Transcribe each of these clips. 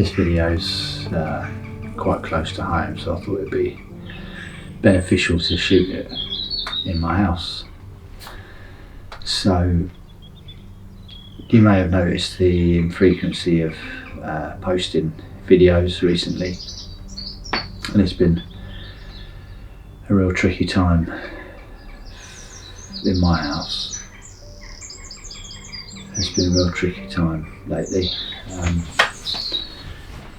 this video's quite close to home, so I thought it'd be beneficial to shoot it in my house. So you may have noticed the infrequency of posting videos recently, and it's been a real tricky time in my house. It's been a real tricky time lately.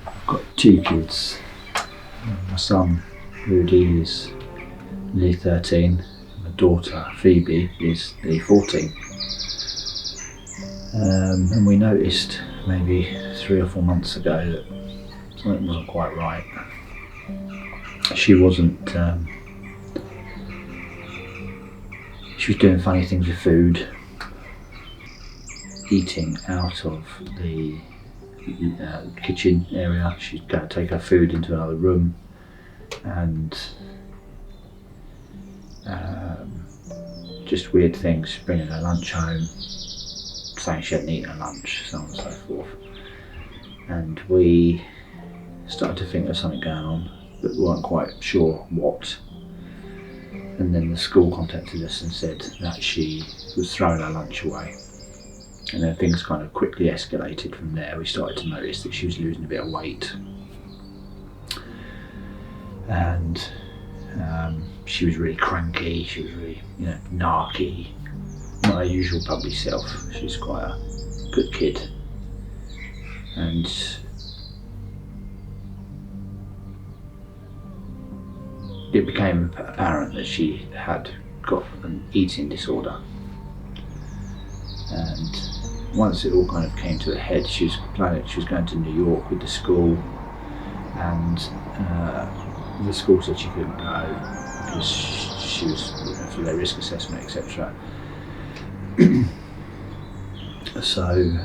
I've got two kids. My son Rudy is nearly 13. My daughter Phoebe is nearly 14. And we noticed maybe 3 or 4 months ago that something wasn't quite right. She wasn't. She was doing funny things with food, eating out of the kitchen area. She'd go take her food into another room, and just weird things, bringing her lunch home, saying she hadn't eaten her lunch, so on and so forth. And we started to think there was something going on, but we weren't quite sure what. And then the school contacted us and said that she was throwing her lunch away. And then things kind of quickly escalated from there. We started to notice that she was losing a bit of weight. And she was really cranky, she was really, narky. Not her usual bubbly self. She's quite a good kid. And it became apparent that she had got an eating disorder. And once it all kind of came to a head, she was planning, she was going to New York with the school, and the school said she couldn't go because she was through their risk assessment, etc. So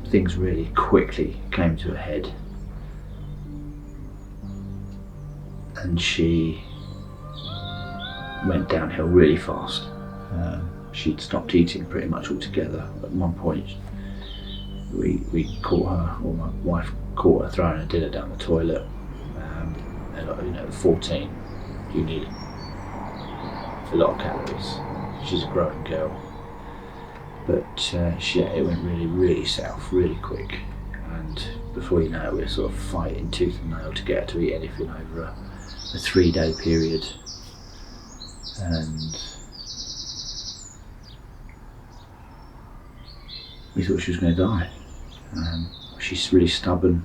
things really quickly came to a head, and she went downhill really fast. She'd stopped eating pretty much altogether. At one point we caught her, or my wife caught her throwing her dinner down the toilet. At 14 you need a lot of calories. She's a growing girl, but it went really south really quick, and before you know it, we were sort of fighting tooth and nail to get her to eat anything over a 3-day period. And we thought she was going to die. She's really stubborn.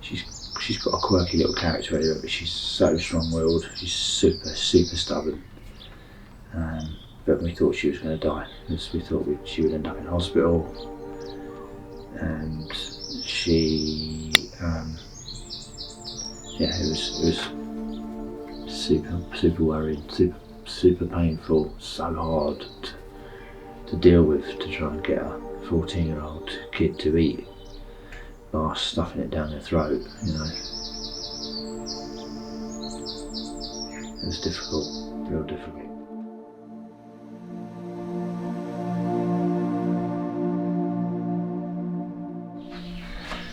She's got a quirky little character anyway, but she's so strong-willed. She's super stubborn. But we thought she was going to die, because we thought she would end up in hospital. And she, it was super worried, super painful, so hard to deal with, to try and get a 14-year-old kid to eat by stuffing it down their throat, It was difficult, real difficult.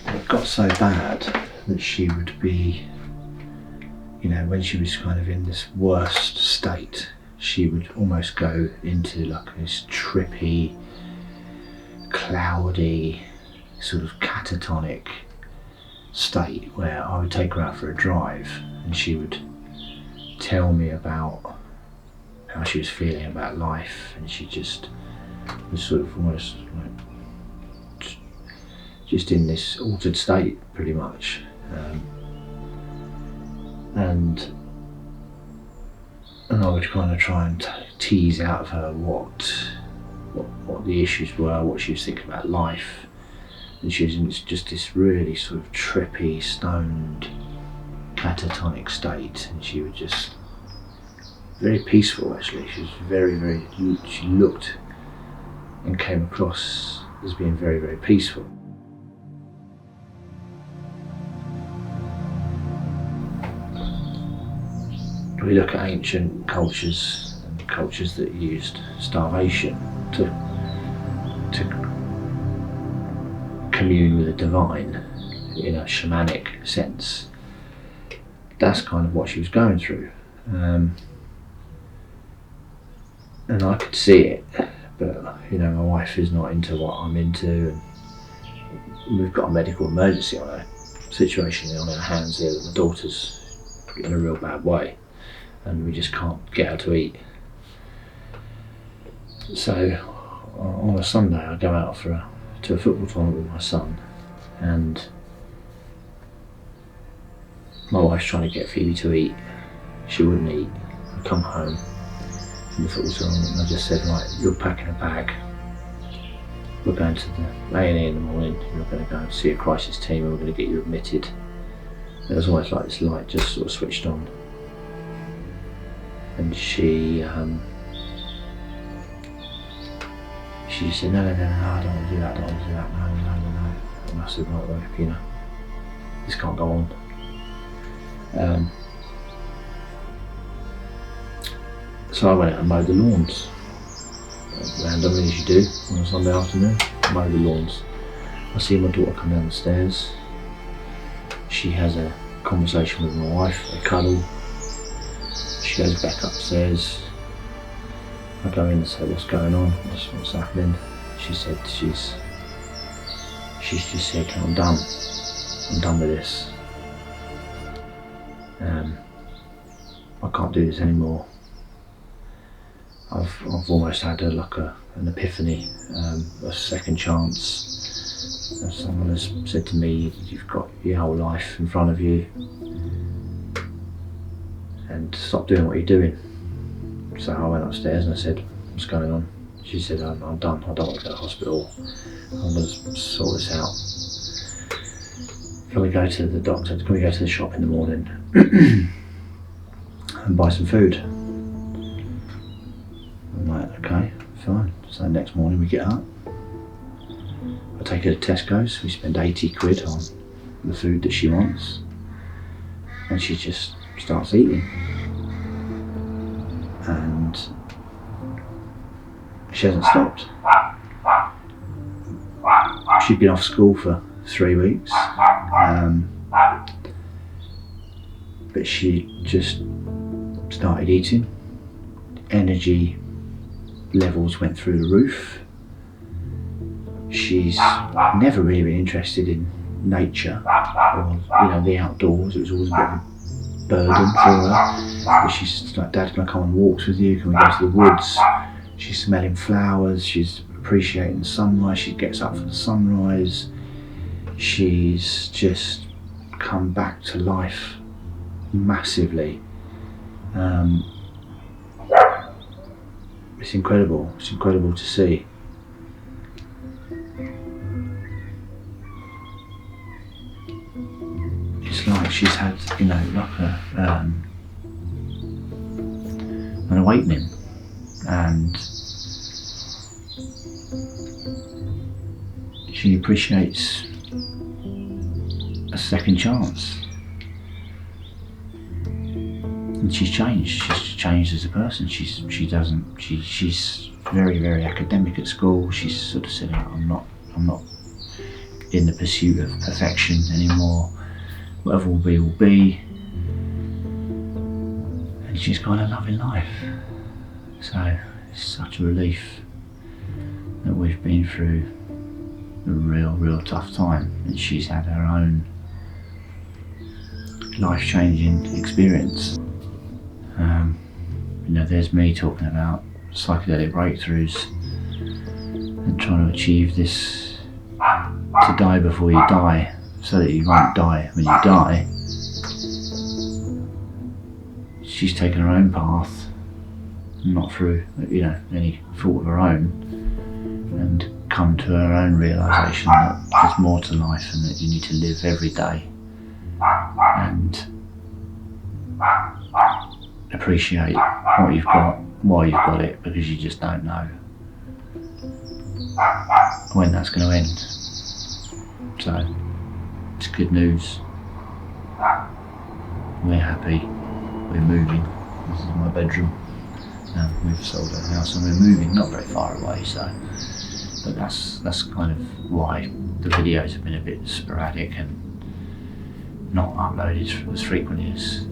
It got so bad that she would be, when she was kind of in this worst state, she would almost go into like this trippy, cloudy, sort of catatonic state where I would take her out for a drive and she would tell me about how she was feeling about life, and she just was sort of almost like just in this altered state pretty much. And I would kind of try and tease out of her what the issues were, what she was thinking about life. And she was in just this really sort of trippy, stoned, catatonic state, and she was just very peaceful actually. She was she looked and came across as being very peaceful. We look at ancient cultures and cultures that used starvation to commune with the divine. in a shamanic sense. That's kind of what she was going through. And I could see it, but my wife is not into what I'm into, and we've got a medical emergency on our situation on our hands here, that my daughter's in a real bad way and we just can't get her to eat. So on a Sunday I go out to a football tournament with my son, and my wife's trying to get Phoebe to eat. She wouldn't eat. I come home from the football tournament and I just said, right, you're packing a bag. We're going to the A&E in the morning. You're going to go and see a crisis team and we're going to get you admitted. It was almost like this light just sort of switched on. And she said, no, I don't want to do that, no. And I said, right, well, this can't go on. So I went out and mowed the lawns, randomly as you do on a Sunday afternoon. Mow the lawns. I see my daughter come down the stairs. She has a conversation with my wife, they cuddle. She goes back upstairs. I go in and say, what's going on? What's happening? She said, she's just said, I'm done. I'm done with this. I can't do this anymore. I've almost had an epiphany, a second chance. Someone has said to me, you've got your whole life in front of you, and stop doing what you're doing. So I went upstairs and I said, what's going on? She said, I'm done. I don't want to go to hospital. I'm going to sort this out. Can we go to the doctor? Can we go to the shop in the morning and buy some food? I'm like, okay, fine. So next morning we get up. I take her to Tesco's. We spend 80 quid on the food that she wants. And she just starts eating. And she hasn't stopped. She'd been off school for 3 weeks, but she just started eating. Energy levels went through the roof. She's never really been interested in nature or the outdoors. It was always a bit of a burden for her. But she's like, Dad, can I come on walks with you? Can we go to the woods? She's smelling flowers. She's appreciating the sunrise. She gets up for the sunrise. She's just come back to life massively. It's incredible. It's incredible to see. It's like she's had, an awakening, and she appreciates a second chance. And she's changed. She's changed as a person. She's very, very academic at school. She's sort of said, I'm not in the pursuit of perfection anymore. Whatever will be. And she's kind of loving life. So it's such a relief that we've been through a real tough time, and she's had her own life-changing experience. There's me talking about psychedelic breakthroughs and trying to achieve this, to die before you die, so that you won't die when you die. She's taken her own path, not through any fault of her own, and come to her own realisation that there's more to life and that you need to live every day and appreciate what you've got, why you've got it, because you just don't know when that's going to end. So it's good news. We're happy. We're moving. This is my bedroom. We've sold our house and we're moving, not very far away. But that's kind of why the videos have been a bit sporadic, and not uploaded as frequently as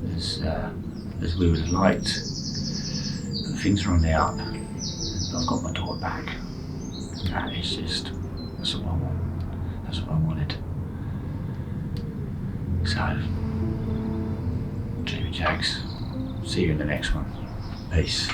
we would have liked. But things are on the up. I've got my daughter back. And that is just, that's what I want. That's what I wanted. So, Jamie Jags, see you in the next one. Peace.